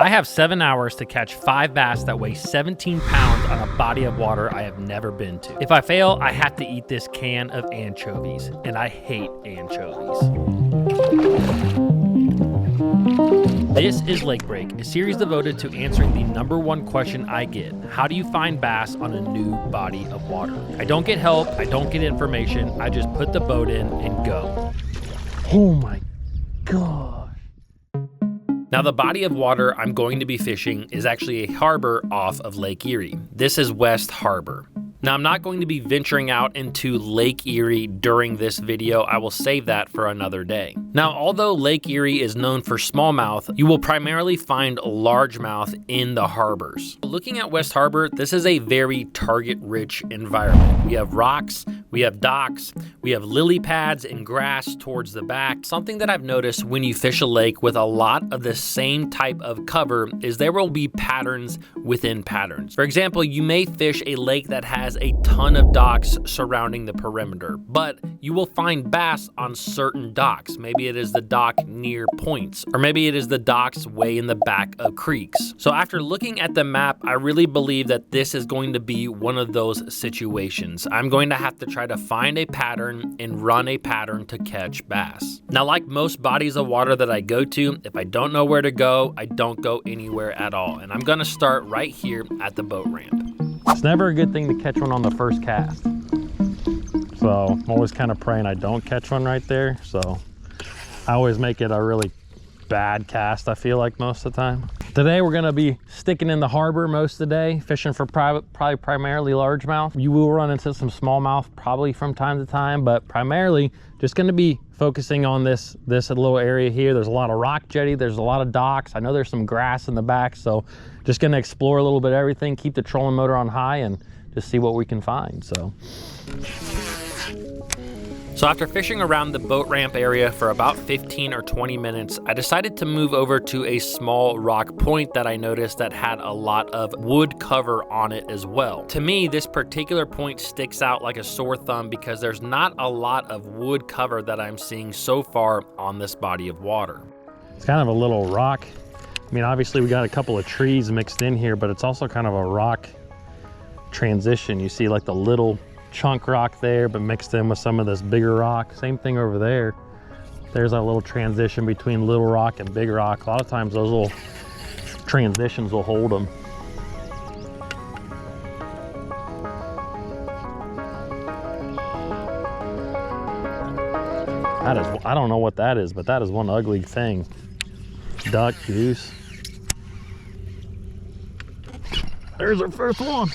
I have 7 hours to catch 5 bass that weigh 17 pounds on a body of water I have never been to. If I fail, I have to eat this can of anchovies, and I hate anchovies. This is Lake Break, a series devoted to answering the #1 question I get. How do you find bass on a new body of water? I don't get help, I don't get information, I just put the boat in and go. Oh my gosh. Now the body of water I'm going to be fishing is actually a harbor off of Lake Erie. This is West Harbor. Now I'm not going to be venturing out into Lake Erie during this video. I will save that for another day. Now, although Lake Erie is known for smallmouth, you will primarily find largemouth in the harbors. Looking at West Harbor, this is a very target-rich environment. We have rocks, we have docks, we have lily pads and grass towards the back. Something that I've noticed when you fish a lake with a lot of the same type of cover is there will be patterns within patterns. For example, you may fish a lake that has a ton of docks surrounding the perimeter, but you will find bass on certain docks. Maybe it is the dock near points, or maybe it is the docks way in the back of creeks. So after looking at the map, I really believe that this is going to be one of those situations. I'm going to have to try to find a pattern and run a pattern to catch bass. Now, like most bodies of water that I go to, if I don't know where to go, I don't go anywhere at all. And I'm gonna start right here at the boat ramp. It's never a good thing to catch one on the first cast. So I'm always kind of praying I don't catch one right there. So I always make it a really bad cast, I feel like, most of the time. Today we're gonna be sticking in the harbor most of the day, fishing for probably primarily largemouth. You will run into some smallmouth probably from time to time, but primarily just gonna be focusing on this little area here. There's a lot of rock jetty, there's a lot of docks. I know there's some grass in the back, so just gonna explore a little bit of everything, keep the trolling motor on high, and just see what we can find. So after fishing around the boat ramp area for about 15 or 20 minutes, I decided to move over to a small rock point that I noticed that had a lot of wood cover on it as well. To me, this particular point sticks out like a sore thumb because there's not a lot of wood cover that I'm seeing so far on this body of water. It's kind of a little rock. I mean, obviously we got a couple of trees mixed in here, but it's also kind of a rock transition. You see like the little chunk rock there, but mixed in with some of this bigger rock. Same thing over there. There's a little transition between little rock and big rock. A lot of times those little transitions will hold them. That is, I don't know what that is, but that is one ugly thing. Duck, goose. There's our first one.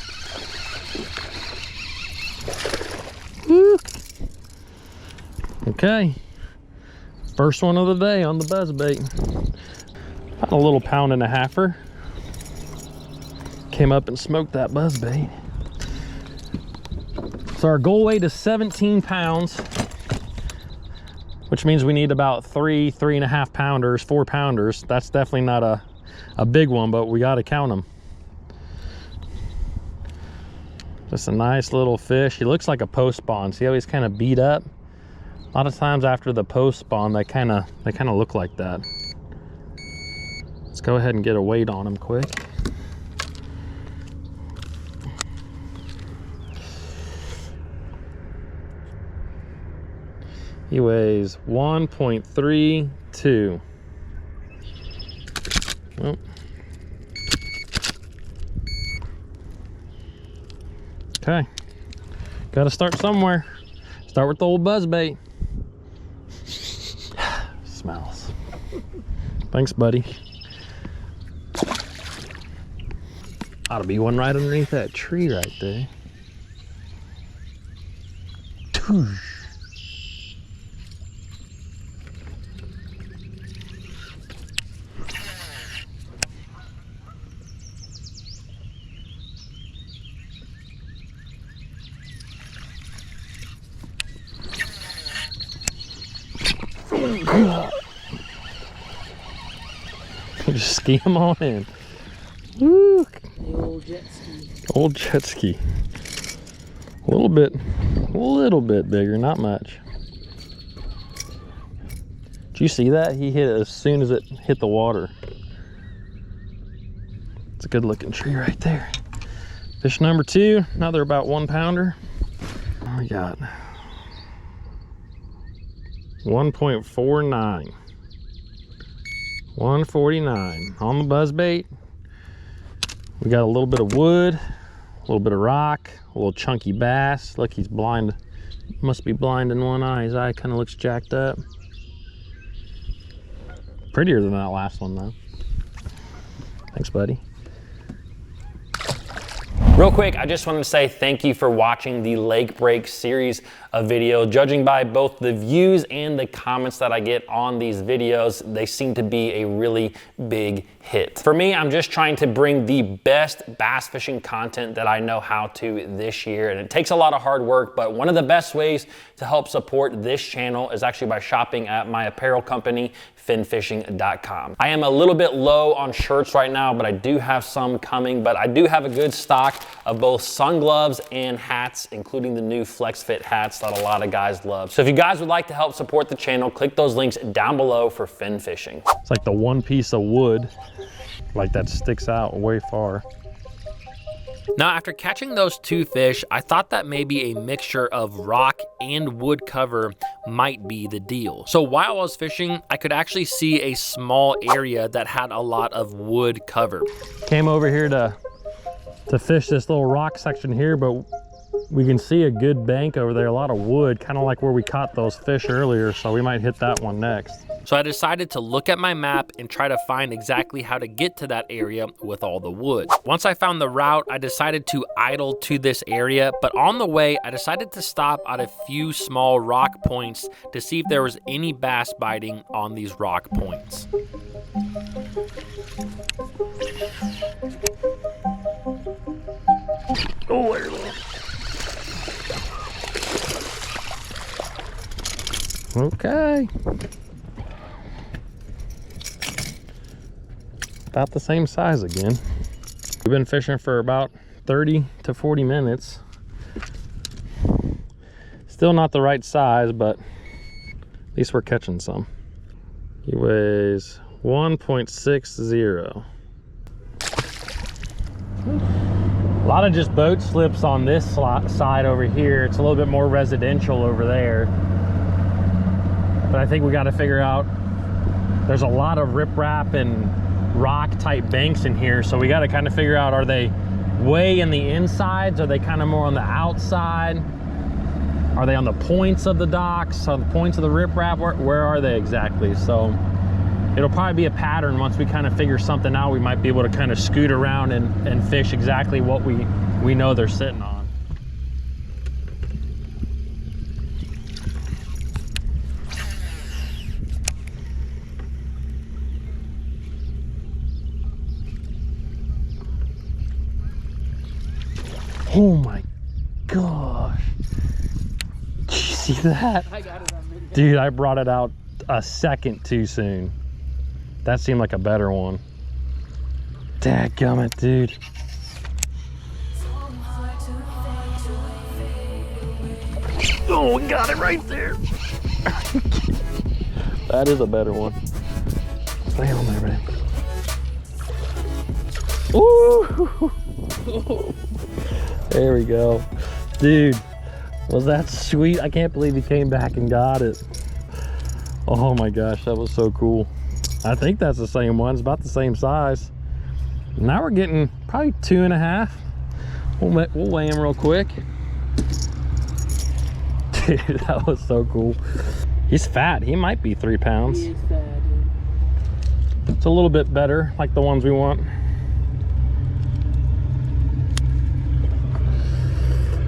Woo. Okay, first one of the day on the buzzbait. About a little 1.5-pounder. Came up and smoked that buzzbait. So our goal weight is 17 pounds, which means we need about 3.5 pounders, 4 pounders. That's definitely not a big one, but we got to count them. Just a nice little fish. He looks like a post spawn. See how he's kind of beat up? A lot of times after the post spawn, they kind of look like that. Let's go ahead and get a weight on him quick. He weighs 1.32. Oh. Okay, got to start somewhere. Start with the old buzzbait. Smells. Thanks, buddy. Ought to be one right underneath that tree right there. Just ski them on in. Woo. The old jet ski. Old jet ski. A little bit bigger, not much. Did you see that? He hit it as soon as it hit the water. It's a good looking tree right there. Fish number 2, another about 1 pounder. What we got? 1.49. 149 on the buzzbait. We got a little bit of wood, a little bit of rock, a little chunky bass. Look, he's blind. Must be blind in one eye. His eye kind of looks jacked up. Prettier than that last one though. Thanks, buddy. Real quick, I just wanted to say thank you for watching the Lake Break series of video. Judging by both the views and the comments that I get on these videos, they seem to be a really big hit. For me, I'm just trying to bring the best bass fishing content that I know how to this year, and it takes a lot of hard work, but one of the best ways to help support this channel is actually by shopping at my apparel company, finfishing.com. I am a little bit low on shirts right now, but I do have some coming, but I do have a good stock of both sun gloves and hats, including the new Flex Fit hats that a lot of guys love. So if you guys would like to help support the channel, click those links down below for Fin Fishing. It's like the one piece of wood, like that sticks out way far. Now, after catching those 2 fish, I thought that maybe a mixture of rock and wood cover might be the deal. So while I was fishing, I could actually see a small area that had a lot of wood cover. Came over here to fish this little rock section here, but we can see a good bank over there, a lot of wood, kind of like where we caught those fish earlier, so we might hit that one next. So I decided to look at my map and try to find exactly how to get to that area with all the wood. Once I found the route, I decided to idle to this area, but on the way, I decided to stop at a few small rock points to see if there was any bass biting on these rock points. Oh, there it is. Okay. About the same size again. We've been fishing for about 30 to 40 minutes. Still not the right size, but at least we're catching some. He weighs 1.60. A lot of just boat slips on this side over here. It's a little bit more residential over there. But I think we got to figure out, there's a lot of riprap and rock type banks in here, so we got to kind of figure out, are they way in the insides? Are they kind of more on the outside? Are they on the points of the docks, on the points of the riprap? Where are they exactly? So it'll probably be a pattern. Once we kind of figure something out, we might be able to kind of scoot around and fish exactly what we know they're sitting on. Oh my gosh. Did you see that? I got it on video. Dude, I brought it out a second too soon. That seemed like a better one. Dadgummit, dude. Oh, we got it right there. That is a better one. Stay on there, man. Ooh. There we go. Dude, was that sweet? I can't believe he came back and got it. Oh my gosh, that was so cool. I think that's the same one. It's about the same size. Now we're getting probably 2.5. We'll weigh him real quick. Dude, that was so cool. He's fat. He might be 3 pounds. He is fat, dude. It's a little bit better, like the ones we want.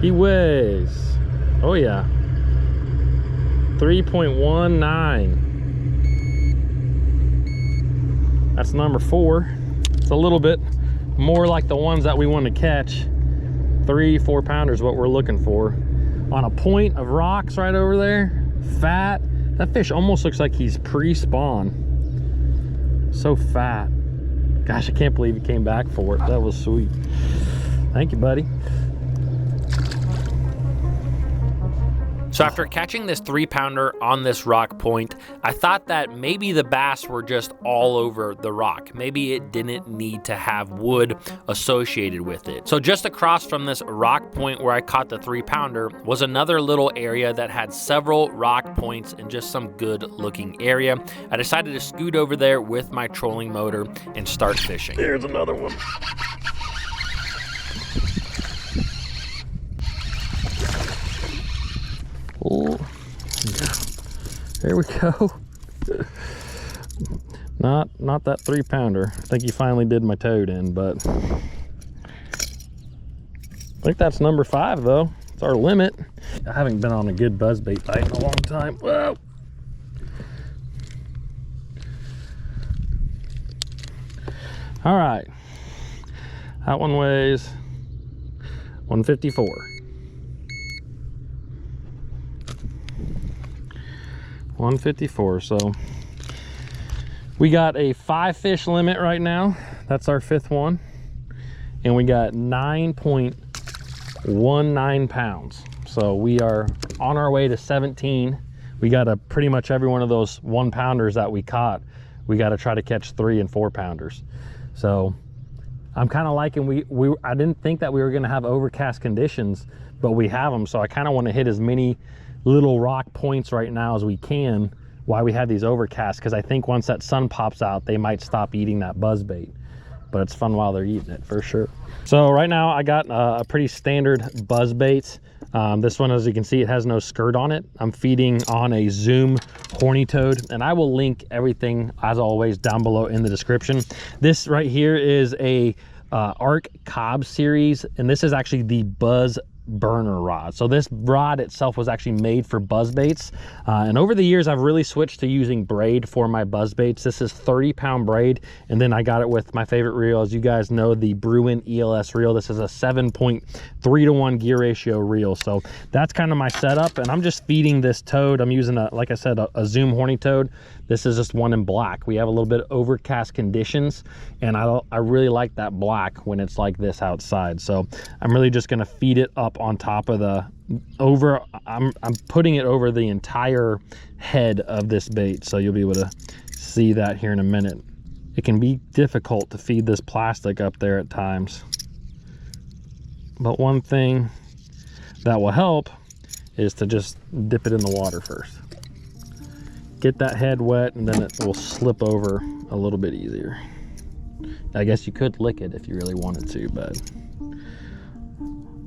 He weighs, oh yeah, 3.19. That's number 4. It's a little bit more like the ones that we want to catch. 3-4 pounders, what we're looking for. On a point of rocks right over there, fat. That fish almost looks like he's pre-spawn. So fat. Gosh, I can't believe he came back for it. That was sweet. Thank you, buddy. So after catching this 3-pounder on this rock point, I thought that maybe the bass were just all over the rock. Maybe it didn't need to have wood associated with it. So just across from this rock point where I caught the 3-pounder was another little area that had several rock points and just some good looking area. I decided to scoot over there with my trolling motor and start fishing. There's another one. Oh, there we go. Not that 3-pounder. I think he finally did my toad in, but I think that's number 5 though. It's our limit. I haven't been on a good buzzbait bite in a long time. Whoa. All right, that one weighs 154. 154. So we got a 5-fish limit right now. That's our 5th one, and we got 9.19 pounds. So we are on our way to 17. We got to pretty much every one of those 1-pounders that we caught, we got to try to catch 3 and 4-pounders. So I'm kind of liking, I didn't think that we were going to have overcast conditions, but we have them. So I kind of want to hit as many little rock points right now as we can while we have these overcasts, because I think once that sun pops out, they might stop eating that buzzbait. But it's fun while they're eating it, for sure. So right now I got a pretty standard buzzbait. This one, as you can see, it has no skirt on it. I'm feeding on a Zoom horny toad, and I will link everything as always down below in the description. This right here is a Arc Cobb series, and this is actually the Buzz burner rod. So this rod itself was actually made for buzz baits, and over the years I've really switched to using braid for my buzz baits. This is 30-pound braid, and then I got it with my favorite reel, as you guys know, the Bruin ELS reel. This is a 7.3-to-1 gear ratio reel. So that's kind of my setup, and I'm just feeding this toad. I'm using like I said, a Zoom horny toad. This is just one in black. We have a little bit of overcast conditions, and I really like that black when it's like this outside. So I'm really just going to feed it up on top of the I'm putting it over the entire head of this bait, so you'll be able to see that here in a minute. It can be difficult to feed this plastic up there at times, but one thing that will help is to just dip it in the water first. Get that head wet, and then it will slip over a little bit easier. I guess you could lick it if you really wanted to, but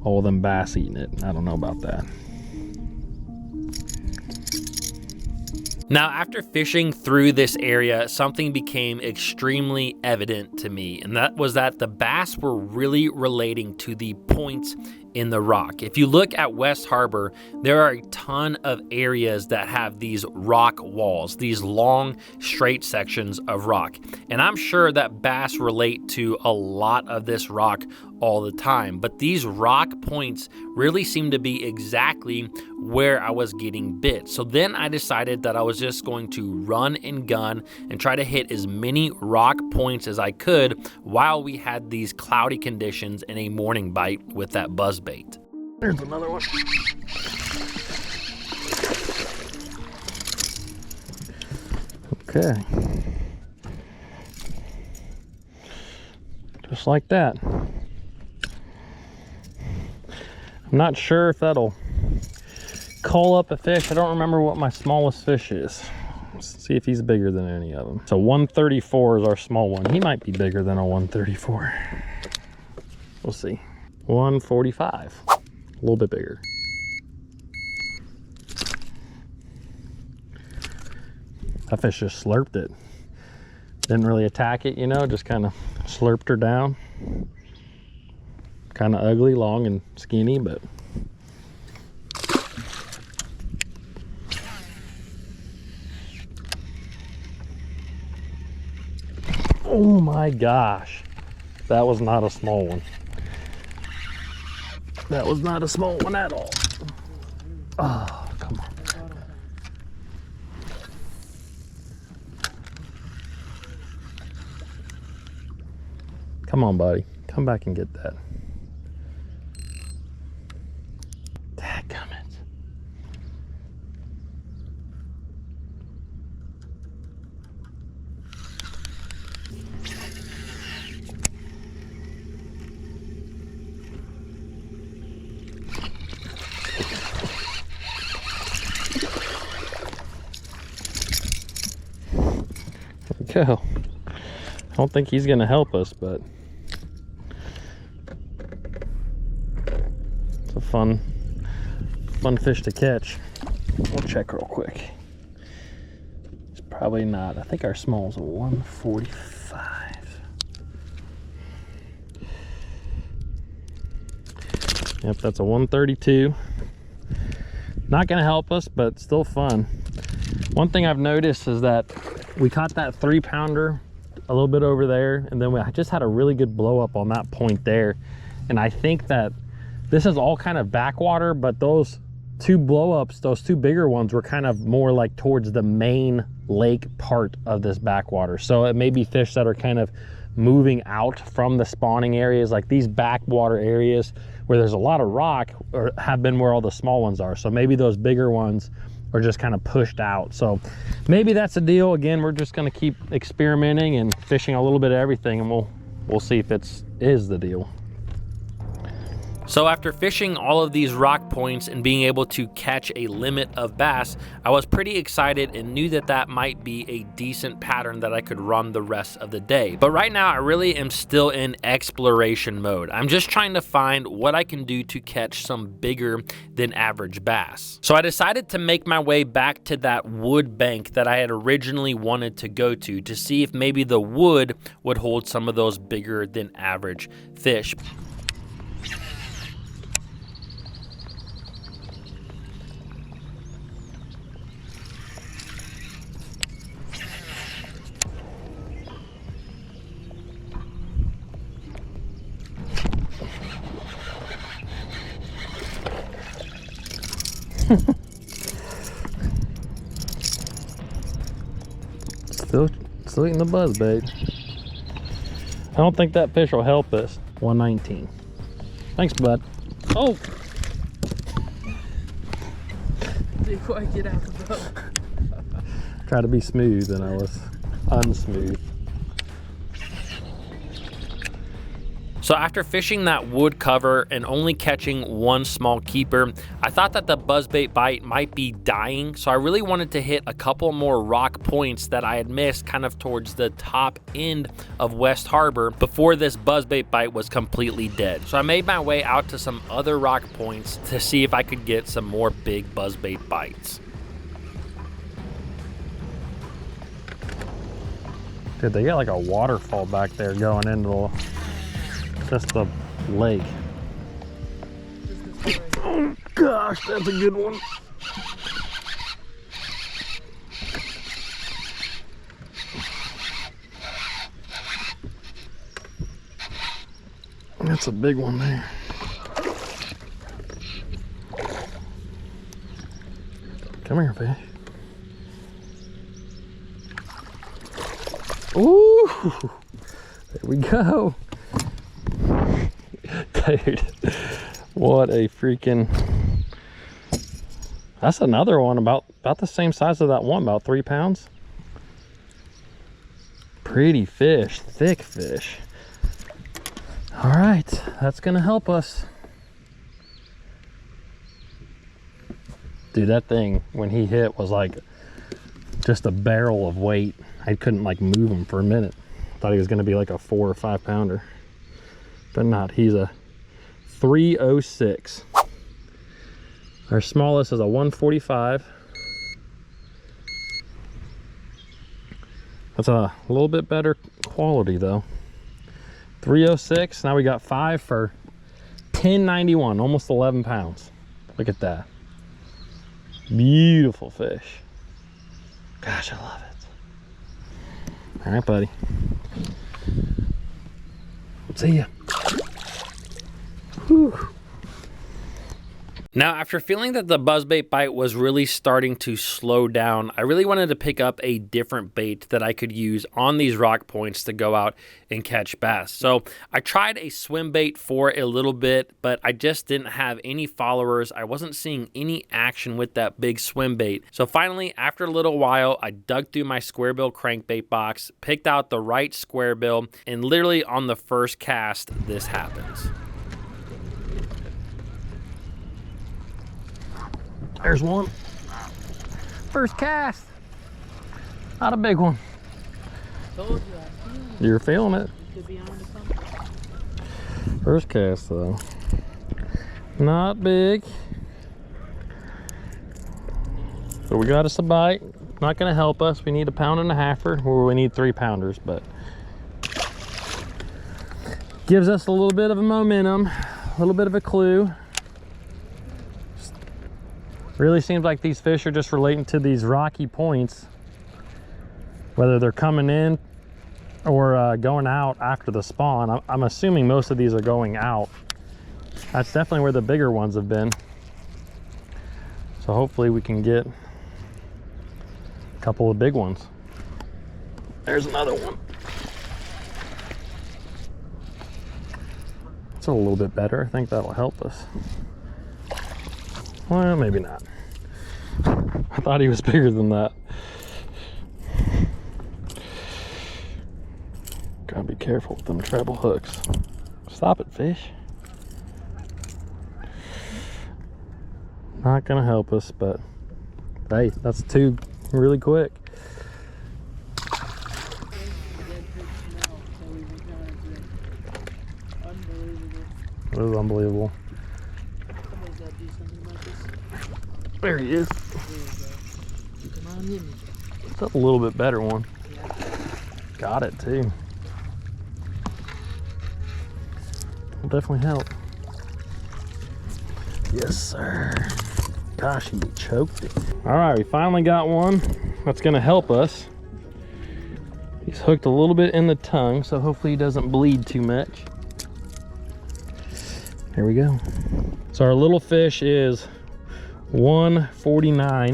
all of them bass eating it, I don't know about that. Now, after fishing through this area, something became extremely evident to me, and that was that the bass were really relating to the points in the rock. If you look at West Harbor, there are a ton of areas that have these rock walls, these long, straight sections of rock. And I'm sure that bass relate to a lot of this rock all the time, but these rock points really seem to be exactly where I was getting bit. So then I decided that I was just going to run and gun and try to hit as many rock points as I could while we had these cloudy conditions and a morning bite with that buzzbait. There's another one. Okay. Just like that. I'm not sure if that'll call up a fish. I don't remember what my smallest fish is. Let's see if he's bigger than any of them. So 134 is our small one. He might be bigger than a 134. We'll see. 145, a little bit bigger. That fish just slurped it. Didn't really attack it, you know, just kind of slurped her down. Kind of ugly, long and skinny, but oh my gosh, that was not a small one. That was not a small one at all. Oh, come on. Come on, buddy. Come back and get that. Dadgummit. go. I don't think he's gonna help us, but it's a fun fish to catch. We'll check real quick. It's probably not. I think our small's a 145. Yep, that's a 132. Not gonna help us, but still fun. One thing I've noticed is that we caught that 3-pounder a little bit over there, and then I just had a really good blow up on that point there. And I think that this is all kind of backwater, but those 2 blow ups, those 2 bigger ones, were kind of more like towards the main lake part of this backwater. So it may be fish that are kind of moving out from the spawning areas, like these backwater areas where there's a lot of rock, or have been where all the small ones are. So maybe those bigger ones are just kind of pushed out. So maybe that's the deal. Again, we're just going to keep experimenting and fishing a little bit of everything, and we'll see if is the deal. So after fishing all of these rock points and being able to catch a limit of bass, I was pretty excited and knew that that might be a decent pattern that I could run the rest of the day. But right now I really am still in exploration mode. I'm just trying to find what I can do to catch some bigger than average bass. So I decided to make my way back to that wood bank that I had originally wanted to go to see if maybe the wood would hold some of those bigger than average fish. Still eating the buzzbait. I don't think that fish will help us. 119. Thanks, bud. Oh! Didn't quite get out the boat. Try to be smooth and I was unsmooth. So after fishing that wood cover and only catching 1 small keeper, I thought that the buzzbait bite might be dying. So I really wanted to hit a couple more rock points that I had missed kind of towards the top end of West Harbor before this buzzbait bite was completely dead. So I made my way out to some other rock points to see if I could get some more big buzzbait bites. Dude, they got like a waterfall back there going into just the lake. Oh gosh, that's a good one. That's a big one there. Come here, fish. Ooh, there we go. Dude, what a freaking, that's another one about the same size as that one, about 3 pounds. Pretty fish, thick fish. All right, that's gonna help us. Dude, that thing, when he hit, was like just a barrel of weight. I couldn't like move him for a minute. Thought he was gonna be like a 4 or 5 pounder, but not. He's a 306. Our smallest is a 145. That's a little bit better quality though. 306. Now we got 5 for 1091, almost 11 pounds. Look at that. Beautiful fish. Gosh, I love it. All right, buddy. See ya. Whew. Now, after feeling that the buzzbait bite was really starting to slow down, I really wanted to pick up a different bait that I could use on these rock points to go out and catch bass. So I tried a swim bait for a little bit, but I just didn't have any followers. I wasn't seeing any action with that big swim bait. So finally, after a little while, I dug through my square bill crankbait box, picked out the right square bill, and literally on the first cast, this happens. There's one. First cast. Not a big one. Told you, I feel it. You're feeling it. Could be on to something. First cast though. Not big. So we got us a bite. Not gonna help us. We need 1.5 pounds, or we need 3 pounders, but gives us a little bit of a momentum, a little bit of a clue. Really seems like these fish are just relating to these rocky points, whether they're coming in or going out after the spawn. I'm assuming most of these are going out. That's definitely where the bigger ones have been. So hopefully we can get a couple of big ones. There's another one. It's a little bit better. I think that'll help us. Well, maybe not. I thought he was bigger than that. Gotta be careful with them treble hooks. Stop it, fish. Not gonna help us, but hey, that's 2 really quick. It was unbelievable. There he is. Come on, hit me. That's a little bit better one. Got it too. Will definitely help. Yes, sir. Gosh, he choked it. All right, we finally got one that's gonna help us. He's hooked a little bit in the tongue, so hopefully he doesn't bleed too much. Here we go. So our little fish is 149.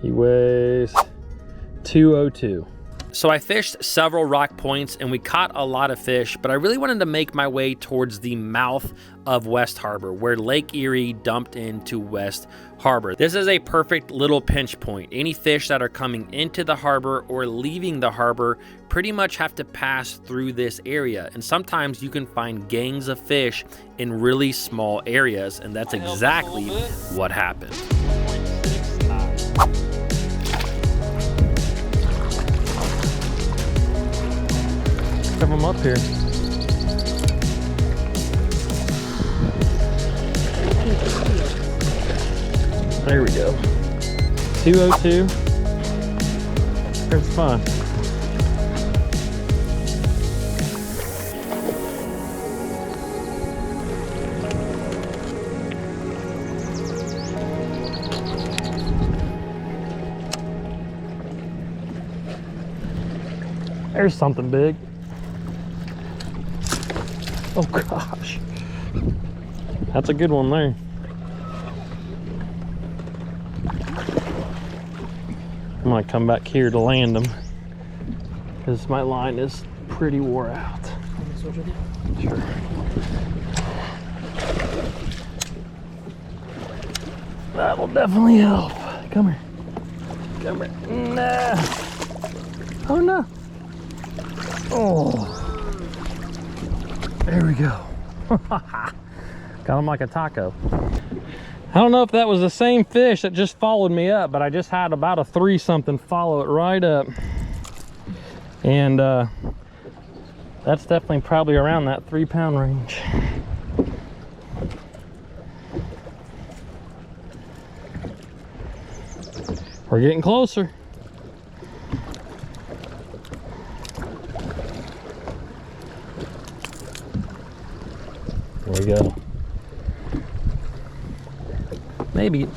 He weighs 202. So I fished several rock points and we caught a lot of fish, but I really wanted to make my way towards the mouth of West Harbor, where Lake Erie dumped into West Harbor. This is a perfect little pinch point. Any fish that are coming into the harbor or leaving the harbor pretty much have to pass through this area. And sometimes you can find gangs of fish in really small areas, and that's exactly what happened. Have them up here. There we go. 202. It's fun. There's something big. Oh gosh, that's a good one there. I might come back here to land them because my line is pretty wore out. Sure. That'll definitely help. Come here. Come here. Nah. Oh no. Oh. There we go. Got him like a taco. I don't know if that was the same fish that just followed me up, but I just had about a 3 something follow it right up. And that's definitely probably around that 3 pound range. We're getting closer. There we go.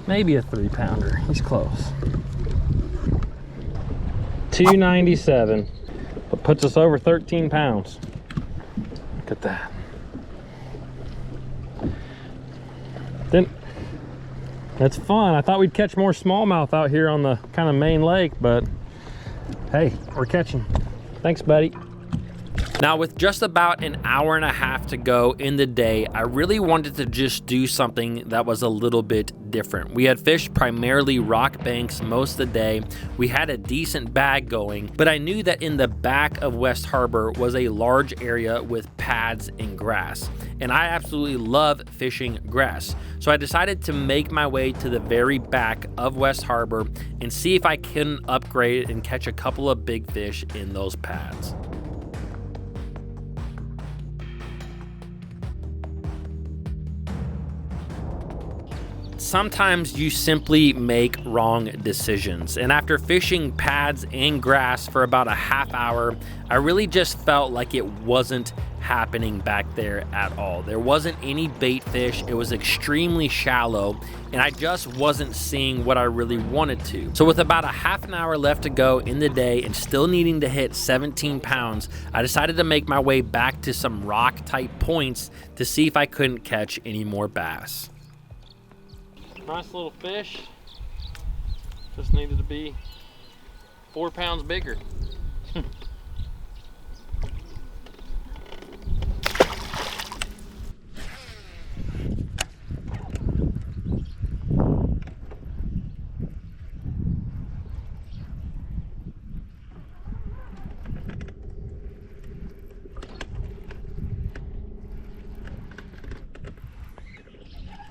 Maybe a 3 pounder. He's close. 297. But puts us over 13 pounds. Look at that. Then that's fun. I thought we'd catch more smallmouth out here on the kind of main lake, but hey, we're catching. Thanks, buddy. Now, with just about an hour and a half to go in the day, I really wanted to just do something that was a little bit different. We had fished primarily rock banks most of the day. We had a decent bag going, but I knew that in the back of West Harbor was a large area with pads and grass, and I absolutely love fishing grass. So I decided to make my way to the very back of West Harbor and see if I can upgrade and catch a couple of big fish in those pads. Sometimes you simply make wrong decisions, and after fishing pads and grass for about a half hour, I really just felt like it wasn't happening back there at all. There wasn't any bait fish, it was extremely shallow, and I just wasn't seeing what I really wanted to. So with about a half an hour left to go in the day and still needing to hit 17 pounds, I decided to make my way back to some rock type points to see if I couldn't catch any more bass. Nice little fish, just needed to be 4 pounds bigger.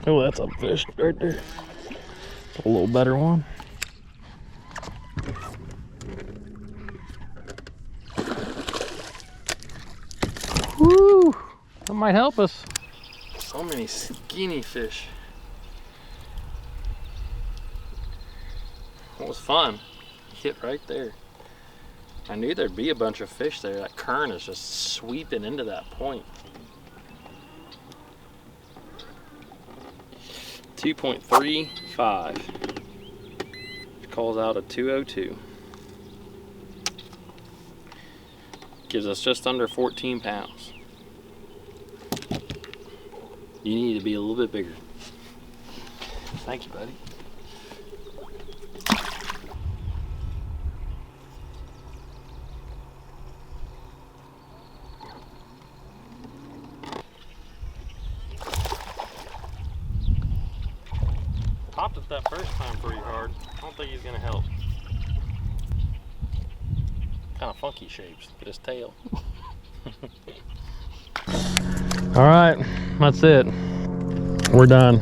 Oh, that's a fish right there. A little better one. Woo! That might help us. So many skinny fish. It was fun. Hit right there. I knew there'd be a bunch of fish there. That current is just sweeping into that point. 2.35. Calls out a 202. Gives us just under 14 pounds. You need to be a little bit bigger. Thank you, buddy. Popped it that first time pretty hard. I don't think he's gonna help. Kind of funky shapes. Look at his tail. All right, that's it. We're done.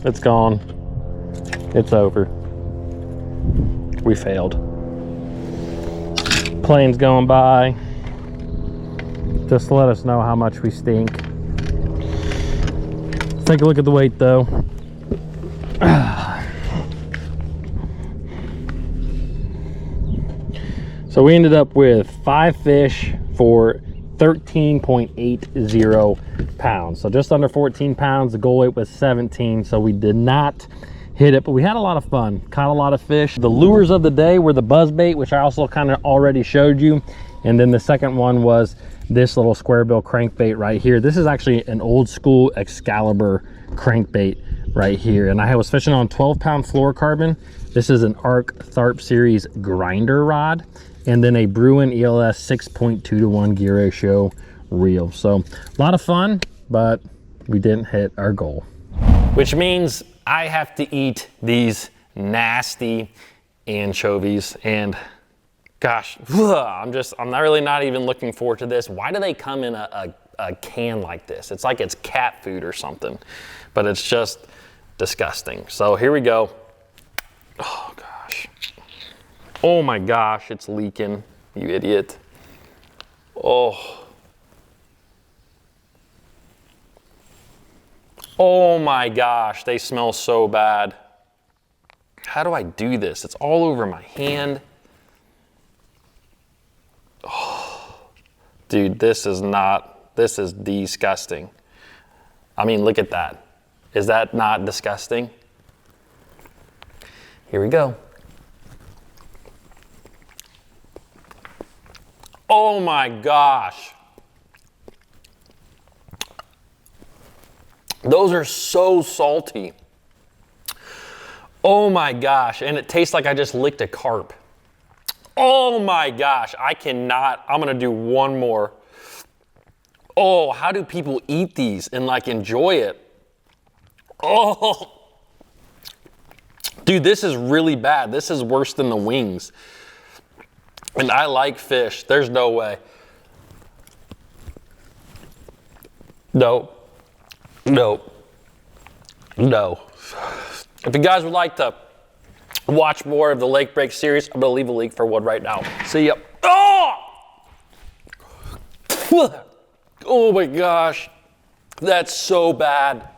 It's gone. It's over. We failed. Plane's going by. Just to let us know how much we stink. Let's take a look at the weight though. So we ended up with 5 fish for 13.80 pounds. So just under 14 pounds. The goal weight was 17, so we did not hit it, but we had a lot of fun. Caught a lot of fish. The lures of the day were the buzzbait, which I also kind of already showed you. And then the second one was this little square bill crankbait right here. This is actually an old school Excalibur crankbait right here. And I was fishing on 12-pound fluorocarbon. This is an ARC Tharp Series grinder rod. And then a Bruin ELS 6.2 to 1 gear ratio reel. So a lot of fun, but we didn't hit our goal. Which means I have to eat these nasty anchovies, and gosh, I'm really not even looking forward to this. Why do they come in a can like this? It's like it's cat food or something, but it's just disgusting. So here we go. Oh gosh. Oh my gosh, it's leaking, you idiot. Oh. Oh my gosh, they smell so bad. How do I do this? It's all over my hand. Oh, dude, this is disgusting. I mean, look at that. Is that not disgusting? Here we go. Oh my gosh. Those are so salty. Oh my gosh, and it tastes like I just licked a carp. Oh my gosh, I cannot, I'm gonna do one more. Oh, how do people eat these and like enjoy it? Oh, dude, this is really bad. This is worse than the wings. And I like fish. There's no way. No. No. No. If you guys would like to watch more of the Lake Break series, I'm gonna leave a link for one right now. See ya. Oh! Oh my gosh. That's so bad.